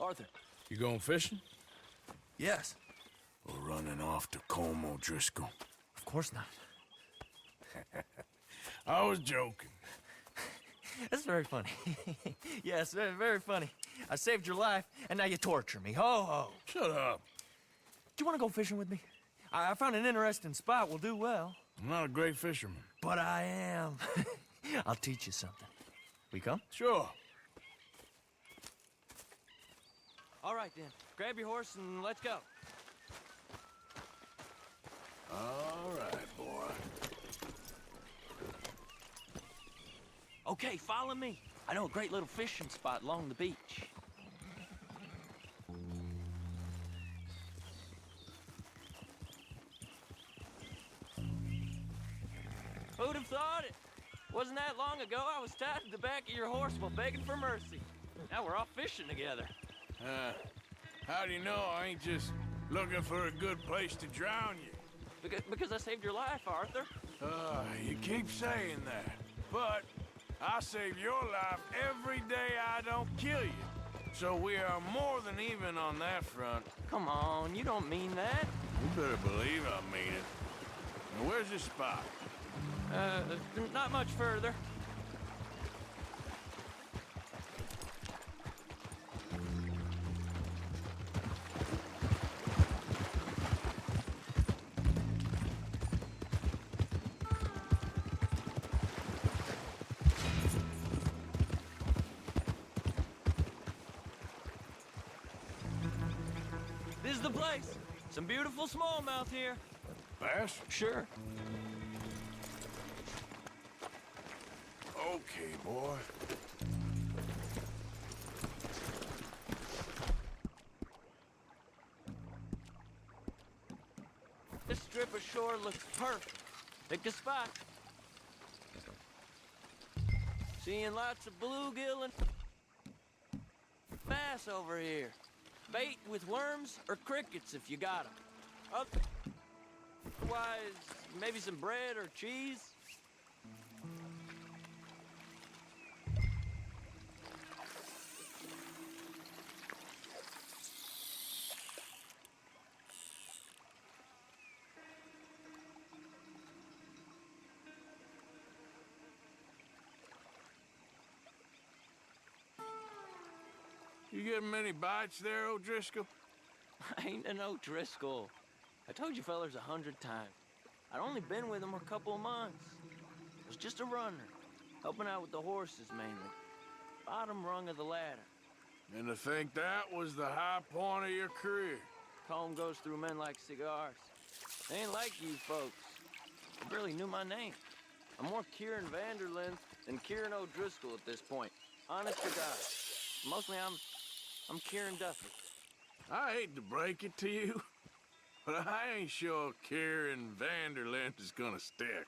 Arthur. You going fishing? Yes. Or running off to Colm O'Driscoll? Of course not. I was joking. That's very funny. Yes, very, very funny. I saved your life, and now you torture me. Ho, ho. Shut up. Do you want to go fishing with me? I found an interesting spot. We'll do well. I'm not a great fisherman. But I am. I'll teach you something. We come? Sure. All right, then. Grab your horse and let's go. All right, boy. Okay, follow me. I know a great little fishing spot along the beach. Who'd have thought it? Wasn't that long ago I was tied to the back of your horse while begging for mercy. Now we're off fishing together. How do you know I ain't just looking for a good place to drown you? Because I saved your life, Arthur. You keep saying that. But I save your life every day I don't kill you. So we are more than even on that front. Come on, you don't mean that. You better believe I mean it. Now, where's this spot? Not much further. This is the place. Some beautiful smallmouth here. Bass? Sure. Okay, boy. This strip of shore looks perfect. Pick a spot. Seeing lots of bluegill and bass over here. Bait with worms or crickets if you got them. Otherwise, maybe some bread or cheese. You getting many bites there, O'Driscoll? I ain't an O'Driscoll. I told you fellers 100 times. I'd only been with him a couple of months. I was just a runner, helping out with the horses mainly. Bottom rung of the ladder. And to think that was the high point of your career. Colm goes through men like cigars. They ain't like you folks. They barely knew my name. I'm more Kieran Vanderlyn than Kieran O'Driscoll at this point. Honest to God. Mostly I'm Kieran Duffy. I hate to break it to you, but I ain't sure Kieran Vanderlyn is gonna stick.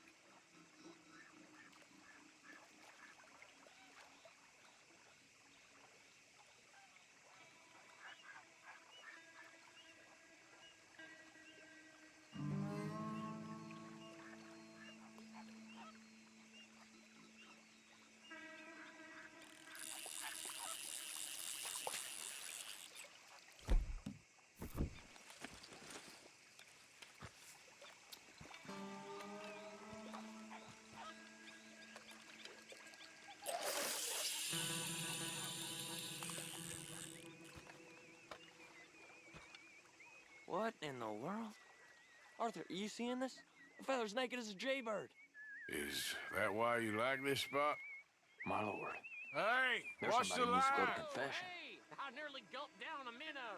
What in the world? Arthur, are you seeing this? The feller's naked as a jaybird. Is that why you like this spot? My lord. Hey, There's what's the somebody needs to go to line? confession. Hey, I nearly gulped down a minnow.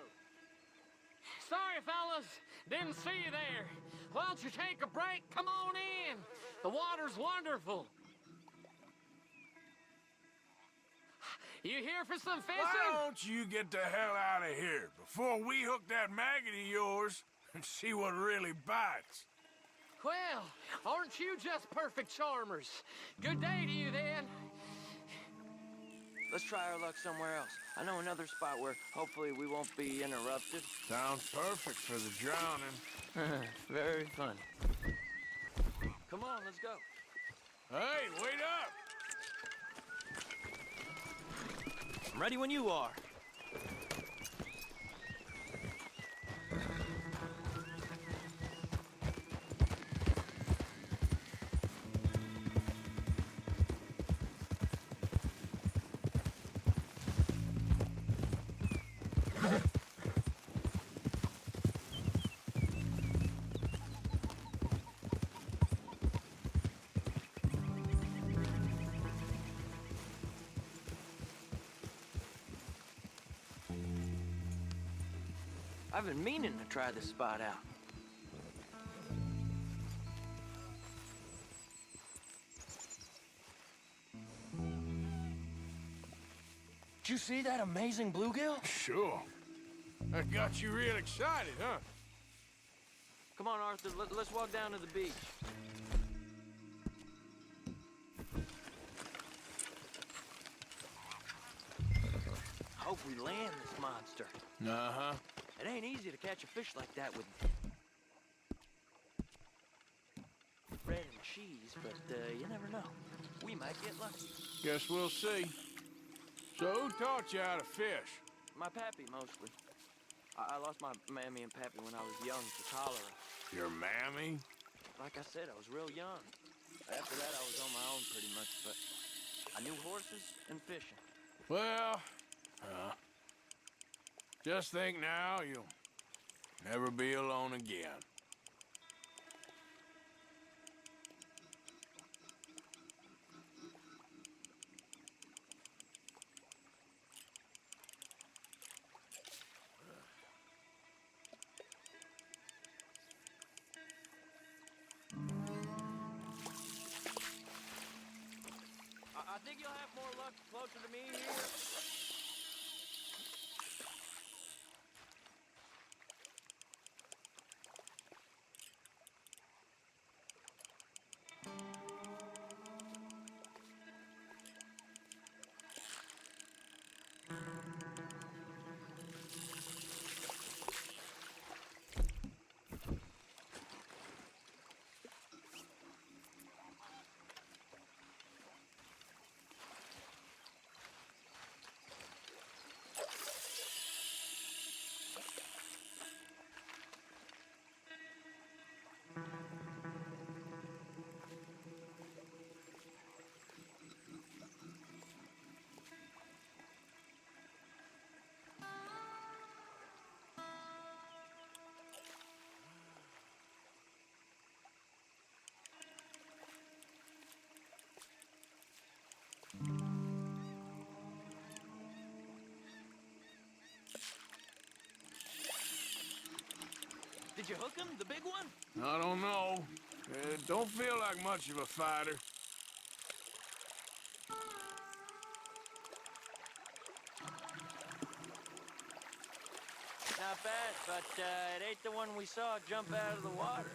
Sorry, fellas. Didn't see you there. Why don't you take a break? Come on in. The water's wonderful. You here for some fishing? Why don't you get the hell out of here before we hook that maggot of yours and see what really bites? Well, aren't you just perfect charmers? Good day to you, then. Let's try our luck somewhere else. I know another spot where hopefully we won't be interrupted. Sounds perfect for the drowning. Very funny. Come on, let's go. Hey, wait up! I'm ready when you are. I've been meaning to try this spot out. Did you see that amazing bluegill? Sure. That got you real excited, huh? Come on, Arthur, let's walk down to the beach. I hope we land this monster. Uh-huh. It ain't easy to catch a fish like that with bread and cheese, but you never know. We might get lucky. Guess we'll see. So who taught you how to fish? My pappy, mostly. I lost my mammy and pappy when I was young to cholera. Your mammy? Like I said, I was real young. After that, I was on my own pretty much, but I knew horses and fishing. Well, just think now you'll never be alone again. I think you'll have more luck closer to me here. Did you hook him, the big one? I don't know. Don't feel like much of a fighter. Not bad, but it ain't the one we saw jump out of the water.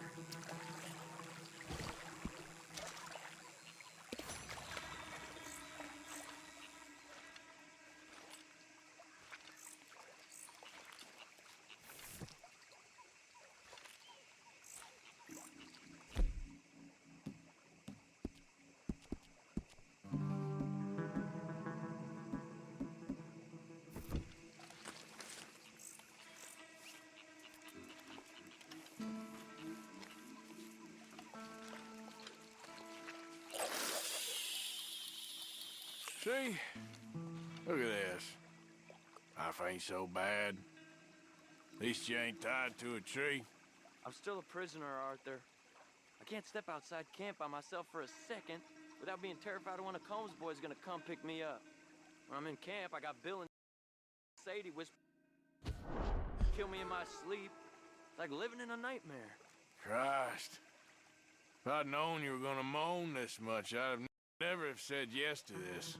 See? Look at this. Life ain't so bad. At least you ain't tied to a tree. I'm still a prisoner, Arthur. I can't step outside camp by myself for a second without being terrified of one of Combs' boys gonna come pick me up. When I'm in camp, I got Bill and Sadie whisper, kill me in my sleep. It's like living in a nightmare. Christ. If I'd known you were gonna moan this much, I'd have never have said yes to this.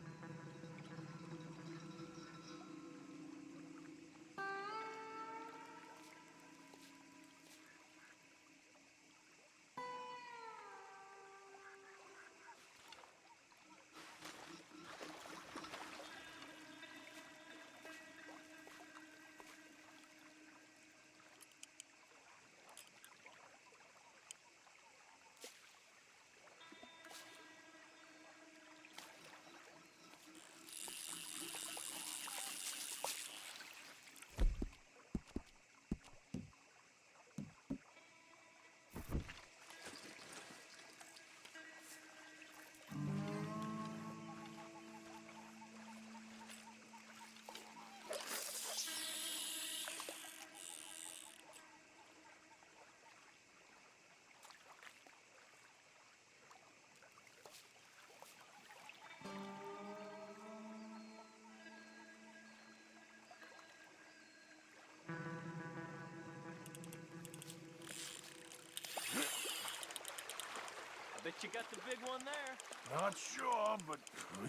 you got the big one there. Not sure, but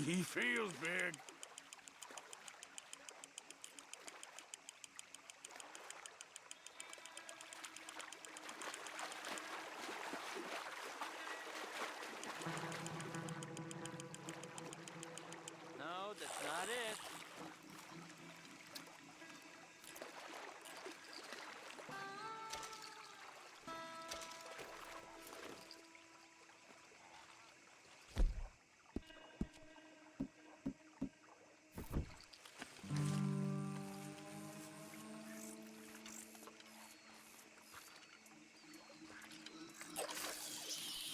he feels big. No, that's not it.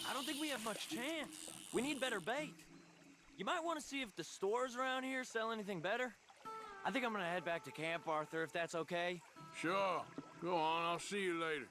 I don't think we have much chance. We need better bait. You might want to see if the stores around here sell anything better. I think I'm gonna head back to camp, Arthur, if that's okay. Sure. Go on, I'll see you later.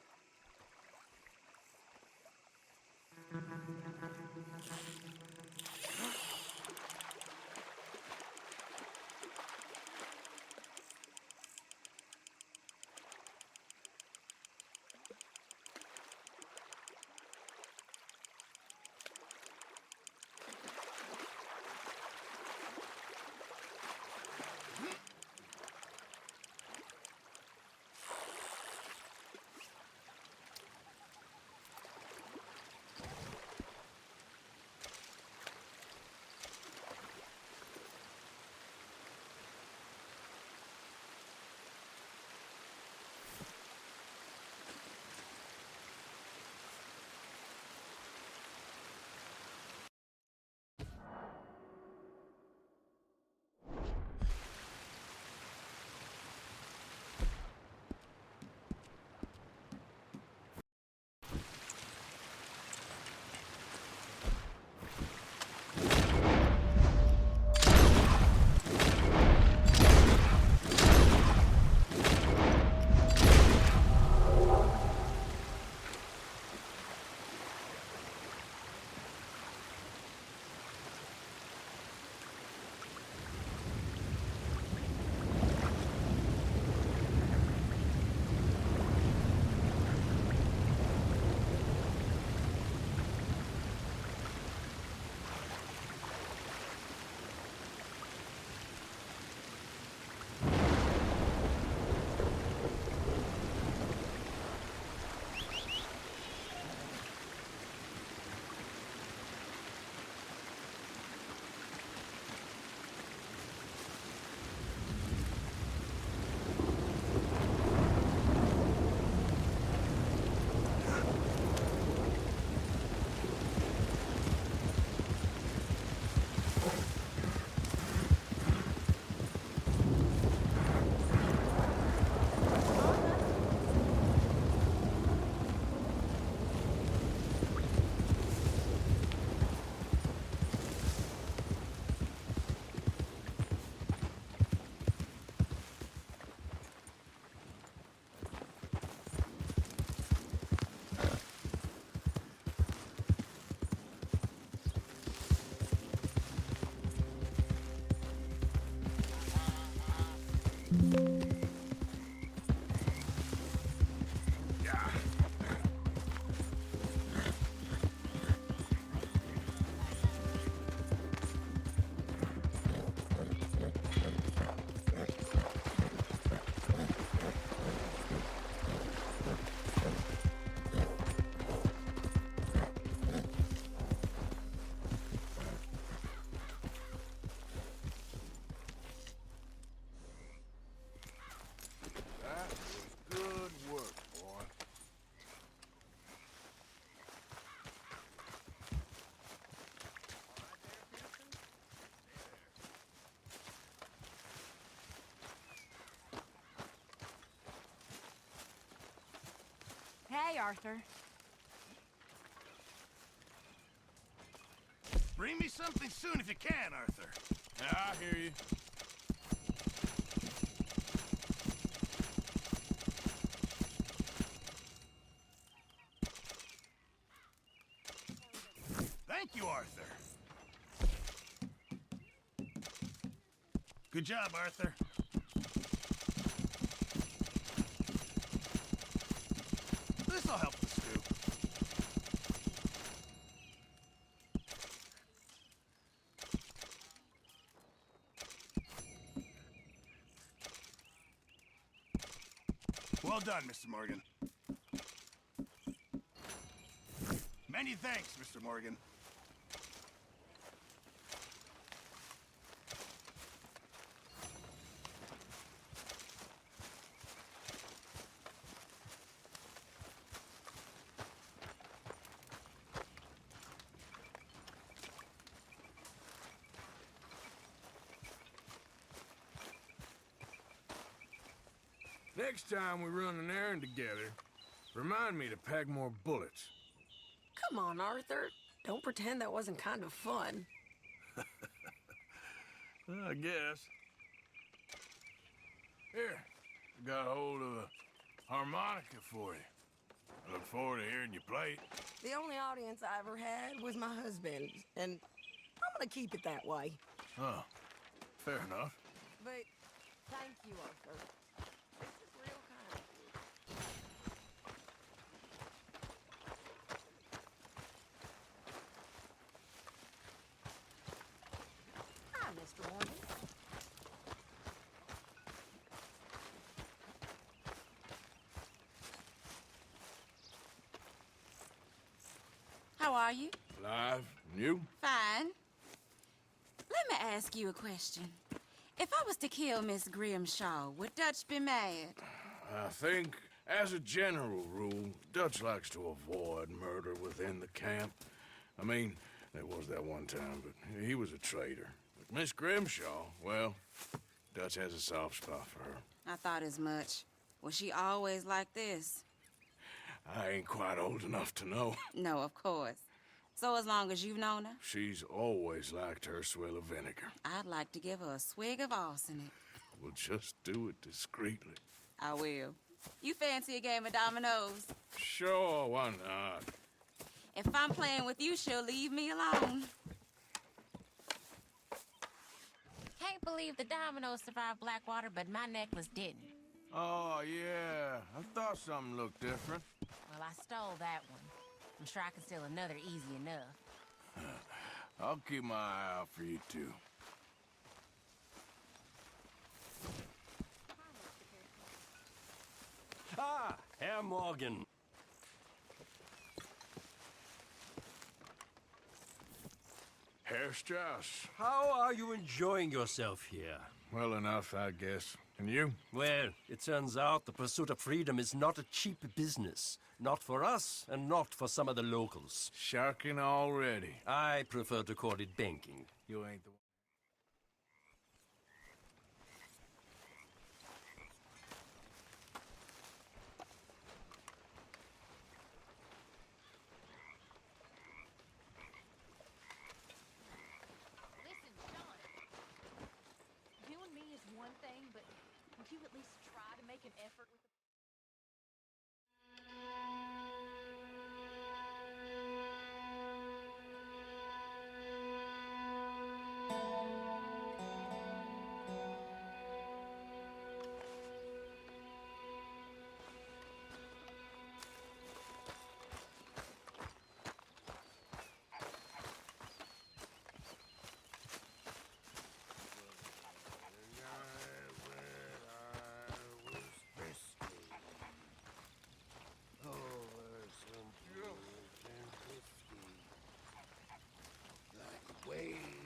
Hey, Arthur. Bring me something soon if you can, Arthur. Yeah, I hear you. Thank you, Arthur. Good job, Arthur. This'll help the scoop. Well done, Mr. Morgan. Many thanks, Mr. Morgan. Next time we run an errand together, remind me to pack more bullets. Come on, Arthur. Don't pretend that wasn't kind of fun. I guess. Here, I got hold of a harmonica for you. I look forward to hearing you play it. The only audience I ever had was my husband, and I'm gonna keep it that way. Oh, fair enough. But thank you, Arthur. This is real kind of you. Hi, Mr. Morgan. How are you? Alive, and you? Fine. Let me ask you a question. If I was to kill Miss Grimshaw, would Dutch be mad? I think, as a general rule, Dutch likes to avoid murder within the camp. I mean, there was that one time, but he was a traitor. But Miss Grimshaw, well, Dutch has a soft spot for her. I thought as much. Was she always like this? I ain't quite old enough to know. No, of course. So as long as you've known her, She's always liked her swill of vinegar. I'd like to give her a swig of arsenic. We'll just do it discreetly. I will. You fancy a game of dominoes? Sure, why not? If I'm playing with you, she'll leave me alone. Can't believe the dominoes survived Blackwater, but my necklace didn't. Oh, yeah. I thought something looked different. Well, I stole that one. I'm sure I can steal another easy enough. I'll keep my eye out for you, too. Ah, Herr Morgan. Herr Strauss. How are you enjoying yourself here? Well enough, I guess. And you? Well, it turns out the pursuit of freedom is not a cheap business. Not for us, and not for some of the locals. Sharking already. I prefer to call it banking. You ain't the one. Listen, John. You and me is one thing, but would you at least try to make an effort with the...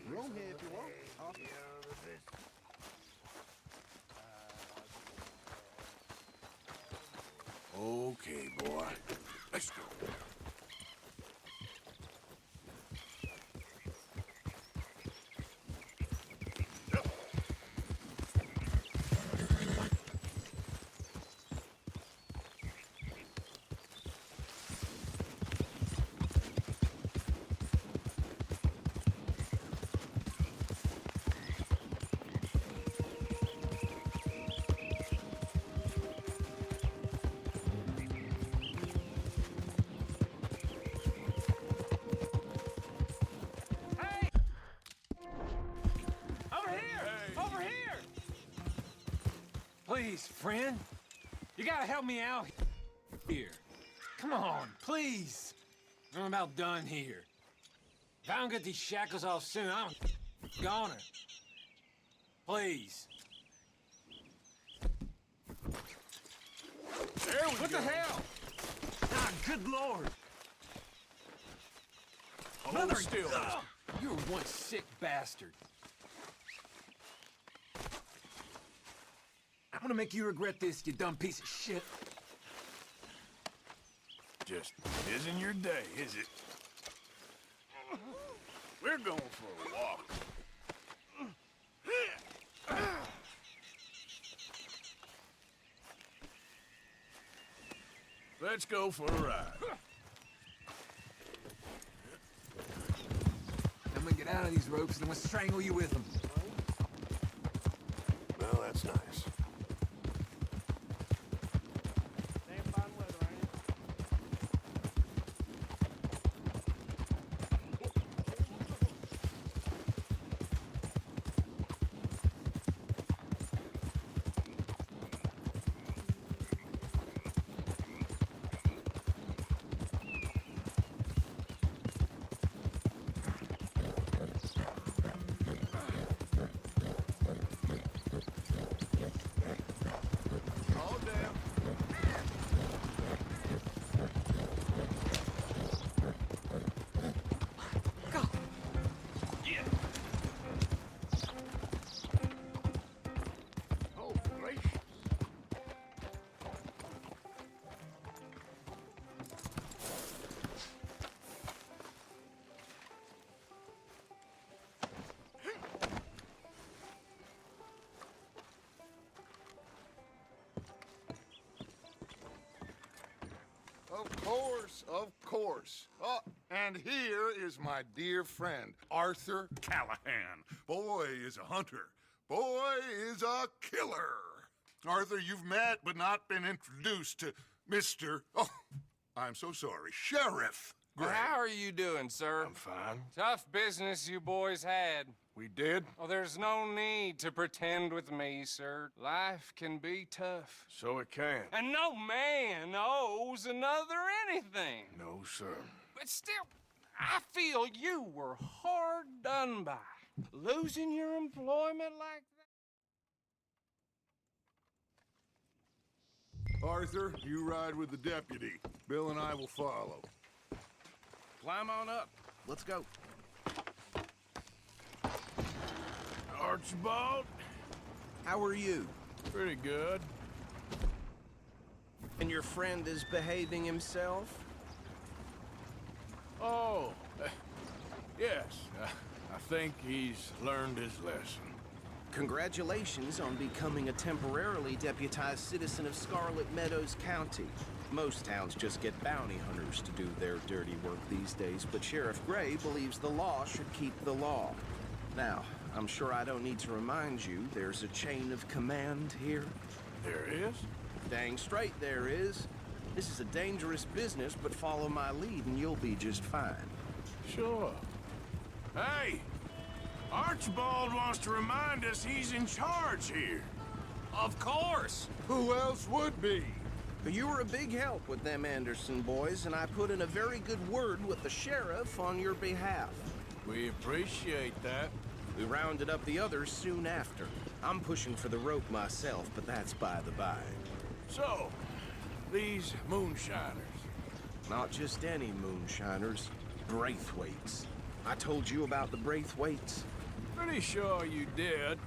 Room here if you want. Okay, boy. Let's go. Please, friend. You gotta help me out here. Come on, please. I'm about done here. If I don't get these shackles off soon, I'm a goner. Please. What the hell? Ah, good lord! Hold still. Ugh, you're one sick bastard. I'm gonna make you regret this, you dumb piece of shit. Just isn't your day, is it? We're going for a walk. Let's go for a ride. I'm gonna get out of these ropes and I'm gonna strangle you with them. Well, that's nice. Of course. Oh, and here is my dear friend, Arthur Callahan. Boy is a hunter. Boy is a killer. Arthur, you've met but not been introduced to Mr. Oh, I'm so sorry, Sheriff Gray. How are you doing, sir? I'm fine. Tough business you boys had. We did? Oh, there's no need to pretend with me, sir. Life can be tough. So it can. And no man owes another anything. No, sir. But still, I feel you were hard done by. Losing your employment like that. Arthur, you ride with the deputy. Bill and I will follow. Climb on up. Let's go. Archibald? How are you? Pretty good. And your friend is behaving himself? Oh, yes. I think he's learned his lesson. Congratulations on becoming a temporarily deputized citizen of Scarlet Meadows County. Most towns just get bounty hunters to do their dirty work these days, but Sheriff Gray believes the law should keep the law. Now, I'm sure I don't need to remind you there's a chain of command here. There is? Dang straight there is. This is a dangerous business, but follow my lead and you'll be just fine. Sure. Hey! Archibald wants to remind us he's in charge here. Of course. Who else would be? You were a big help with them Anderson boys, and I put in a very good word with the sheriff on your behalf. We appreciate that. We rounded up the others soon after. I'm pushing for the rope myself, but that's by the by. So, these moonshiners. Not just any moonshiners, Braithwaites. I told you about the Braithwaites. Pretty sure you did.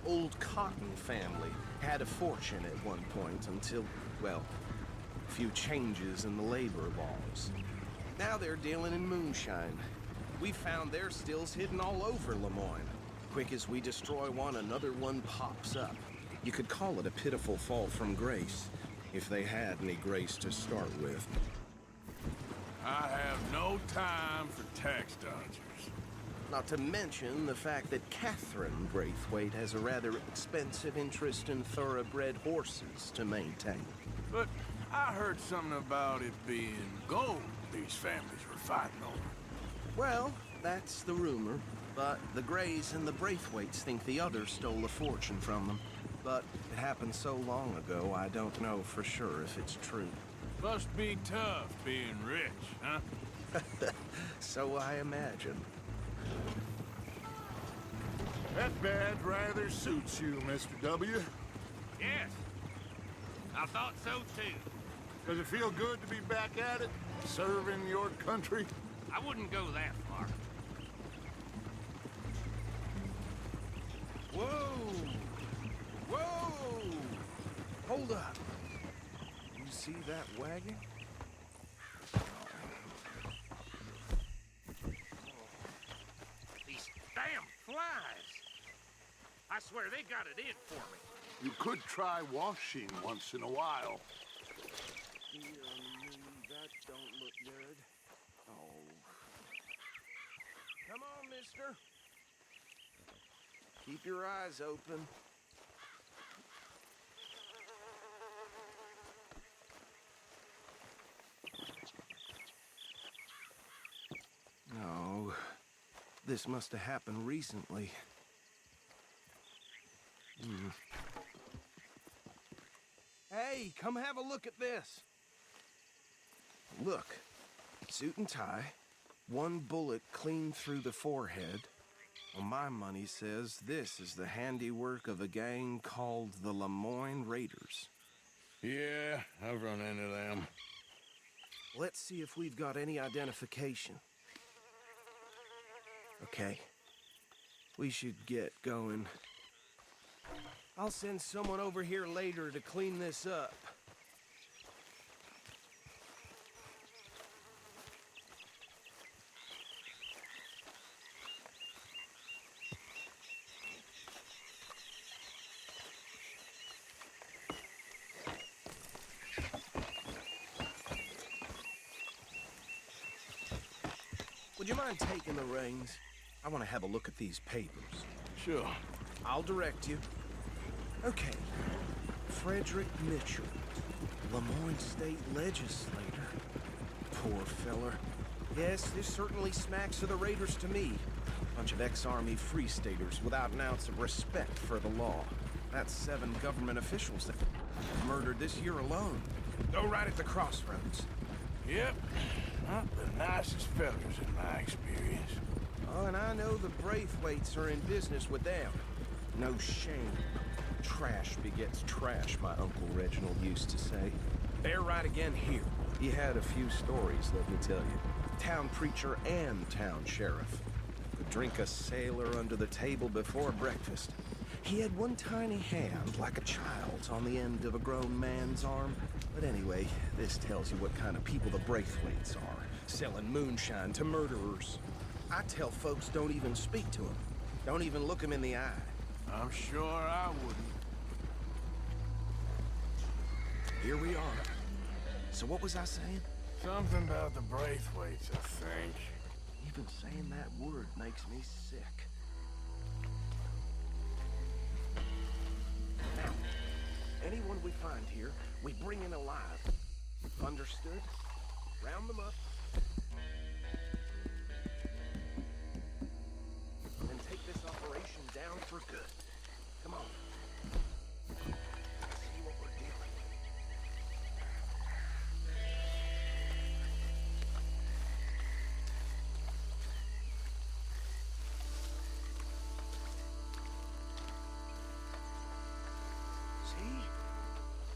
Old Cotton family had a fortune at one point until, well, a few changes in the labor laws. Now they're dealing in moonshine. We found their stills hidden all over Lemoyne. Quick as we destroy one, another one pops up. You could call it a pitiful fall from grace, if they had any grace to start with. I have no time for tax dodgers. Not to mention the fact that Catherine Braithwaite has a rather expensive interest in thoroughbred horses to maintain. But I heard something about it being gold these families were fighting over. Well, that's the rumor. But the Grays and the Braithwaites think the others stole a fortune from them. But it happened so long ago, I don't know for sure if it's true. Must be tough being rich, huh? So I imagine. That badge rather suits you, Mr. W. Yes. I thought so too. Does it feel good to be back at it? Serving your country? I wouldn't go that far. Whoa! Whoa! Hold up. You see that wagon? These damn flies. I swear they got it in for me. You could try washing once in a while. That don't look good. Oh. Come on, mister. Keep your eyes open. No. This must have happened recently. Hey, come have a look at this. Look, suit and tie, one bullet clean through the forehead. Well, my money says this is the handiwork of a gang called the Lemoyne Raiders. Yeah, I've run into them. Let's see if we've got any identification. Okay. We should get going. I'll send someone over here later to clean this up. Would you mind taking the reins? I want to have a look at these papers. Sure. I'll direct you. Okay. Frederick Mitchell, Lemoyne State Legislator. Poor feller. Yes, this certainly smacks of the Raiders to me. Bunch of ex-Army Free Staters without an ounce of respect for the law. That's 7 government officials that murdered this year alone. Go right at the crossroads. Yep. Not the nicest fellas in my experience. Oh, and I know the Braithwaites are in business with them. No shame. Trash begets trash, my Uncle Reginald used to say. They're right again here. He had a few stories, let me tell you. Town preacher and town sheriff. Could drink a sailor under the table before breakfast. He had one tiny hand, like a child's, on the end of a grown man's arm. But anyway, this tells you what kind of people the Braithwaites are. Selling moonshine to murderers. I tell folks don't even speak to them. Don't even look them in the eye. I'm sure I wouldn't. Here we are. So what was I saying? Something about the Braithwaites, I think. Even saying that word makes me sick. Now, anyone we find here, we bring in alive. Understood? Round them up. And take this operation down for good. Come on. Let's see what we're dealing with.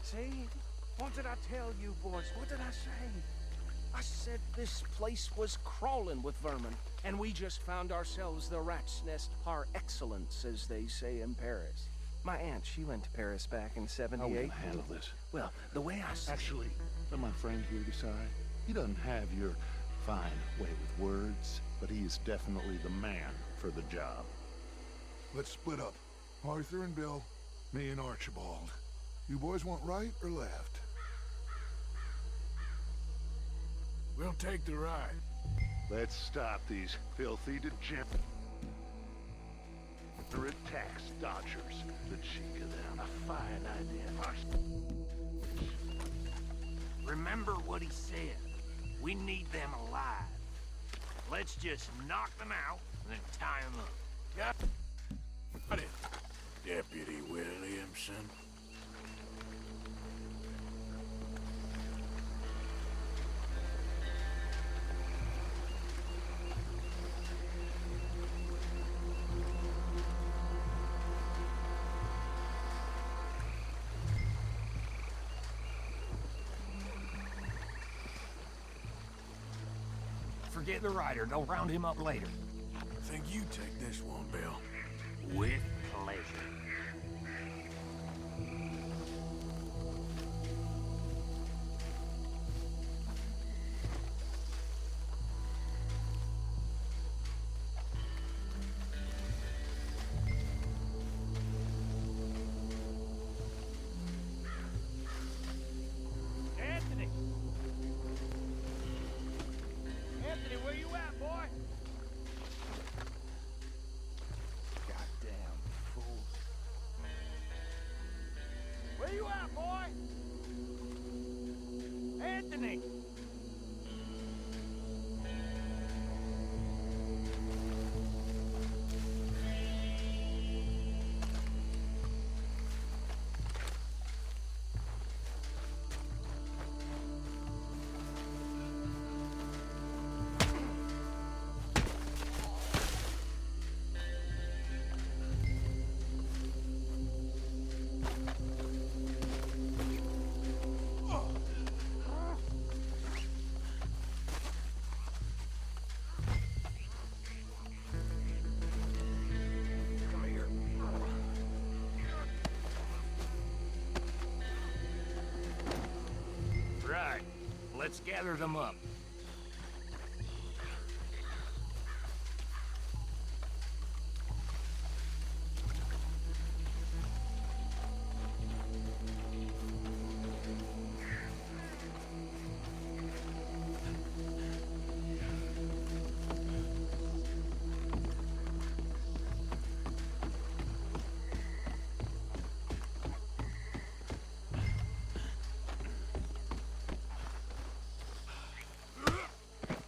See? What did I tell you, boys? What did I say? I said this place was crawling with vermin, and we just found ourselves the rat's nest par excellence, as they say in Paris. My aunt, she went to Paris back in '78. How are we gonna handle this? Well, the way I see Actually, let my friend here decide. He doesn't have your fine way with words, but he is definitely the man for the job. Let's split up. Arthur and Bill, me and Archibald. You boys want right or left? We'll take the ride. Let's stop these filthy degenerates. Tax dodgers. The cheek of them. A fine idea. Remember what he said. We need them alive. Let's just knock them out and then tie them up. Got it, Deputy Williamson. forget the rider. Don't round him up later. I think you take this one, Bill. With pleasure. Anthony! Anthony, where you at, boy? Goddamn fool. Where you at, boy? Anthony! Right. Let's gather them up.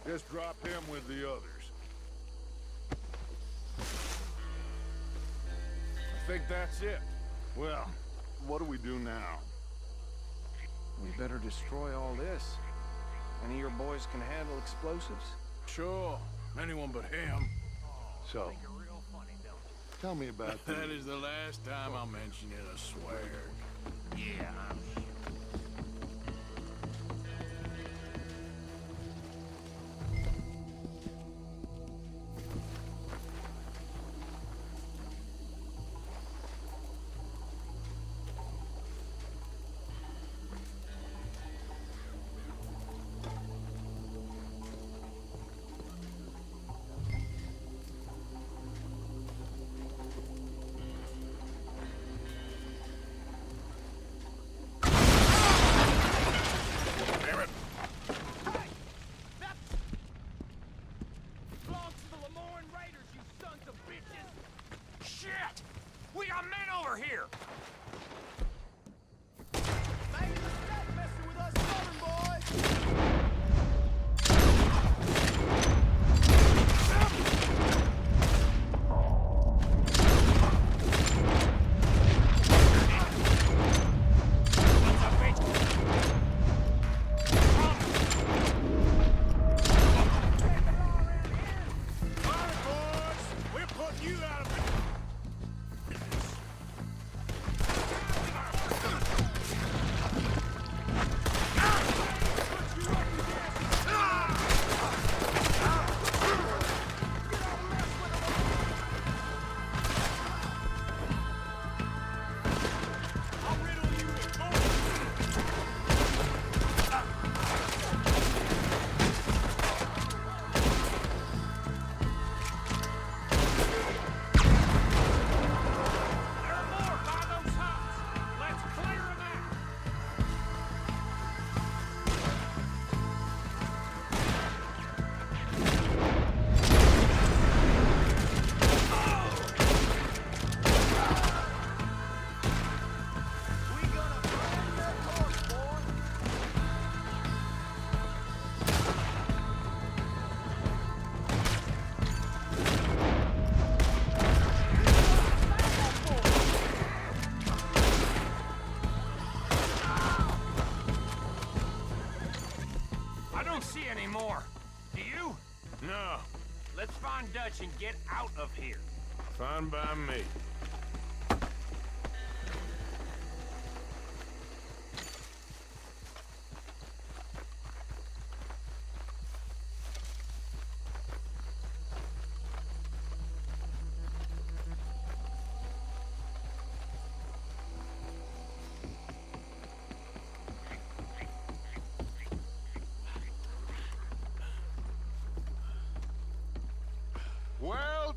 Just drop him with the others. I think that's it. Well, what do we do now? We better destroy all this. Any of your boys can handle explosives? Sure. Anyone but him. So, tell me about the... That is the last time I'll mention it, I swear. Yeah, I'm sure. Shit! We got men over here! Let's find Dutch and get out of here. Fine by me.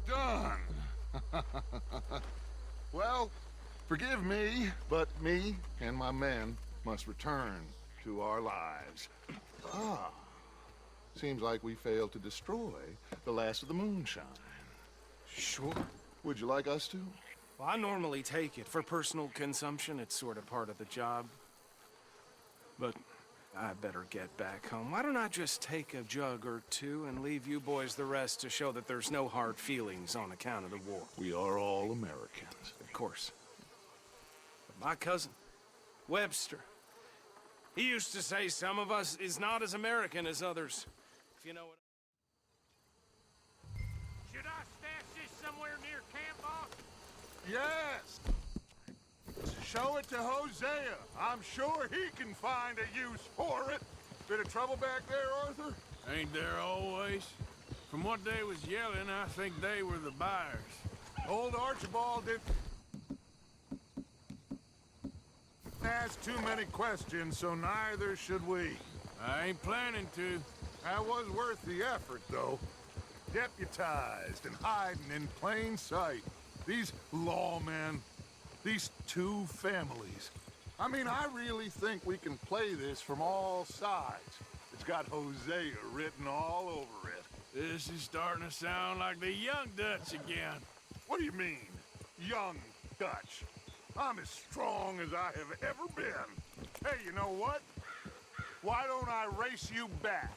done. Well, forgive me, but me and my men must return to our lives. Ah, seems like we failed to destroy the last of the moonshine. Sure. Would you like us to? Well, I normally take it. For personal consumption, it's sort of part of the job. But I better get back home. Why don't I just take a jug or two and leave you boys the rest to show that there's no hard feelings on account of the war? We are all Americans. Of course. But my cousin, Webster, he used to say some of us is not as American as others. If you know what... Should I stash this somewhere near camp, boss? Yes! Show it to Hosea. I'm sure he can find a use for it. Bit of trouble back there, Arthur? Ain't there always? From what they was yelling, I think they were the buyers. Old Archibald didn't ask too many questions, so neither should we. I ain't planning to. That was worth the effort, though. Deputized and hiding in plain sight. These lawmen, these two families. I mean, I really think we can play this from all sides. It's got Hosea written all over it. This is starting to sound like the Young Dutch again. What do you mean, young Dutch? I'm as strong as I have ever been. Hey, you know what? Why don't I race you back?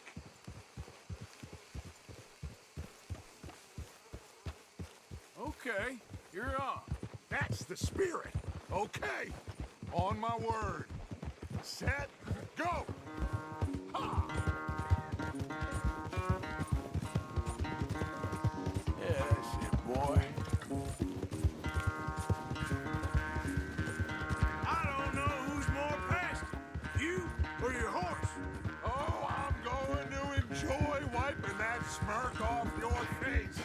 Okay, you're on. That's the spirit. Okay, on my word. Set, go! Ha! Yeah, that's it, boy. I don't know who's more past, you or your horse. Oh, I'm going to enjoy wiping that smirk off your face.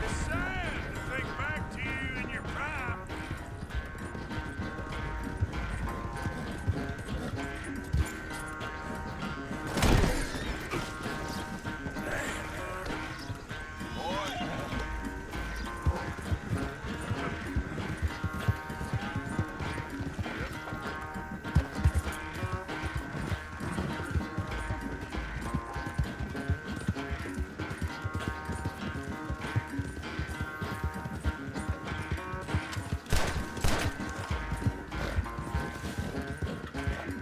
It's sad to think back to you in your prime.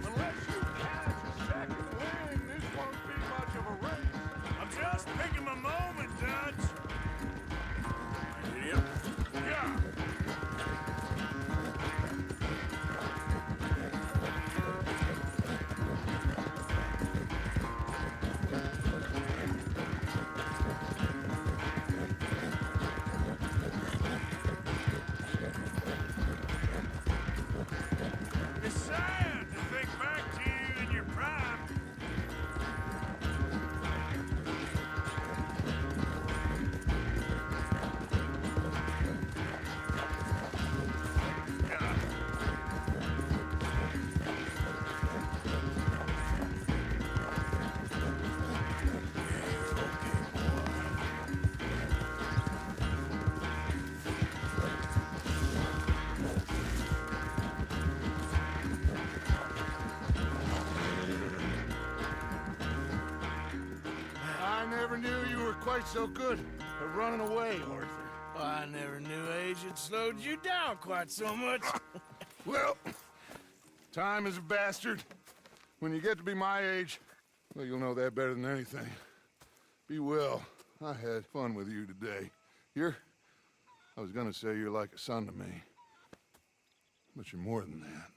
Unless you catch a second wind, this won't be much of a race. I'm just picking my moment, Dutch. Yep. Yeah. It's sad to think back to you in your prime. I never knew you were quite so good at running away, Arthur. I never knew age had slowed you down quite so much. Well, time is a bastard. When you get to be my age, well, you'll know that better than anything. Be well. I had fun with you today. I was gonna say you're like a son to me. But you're more than that.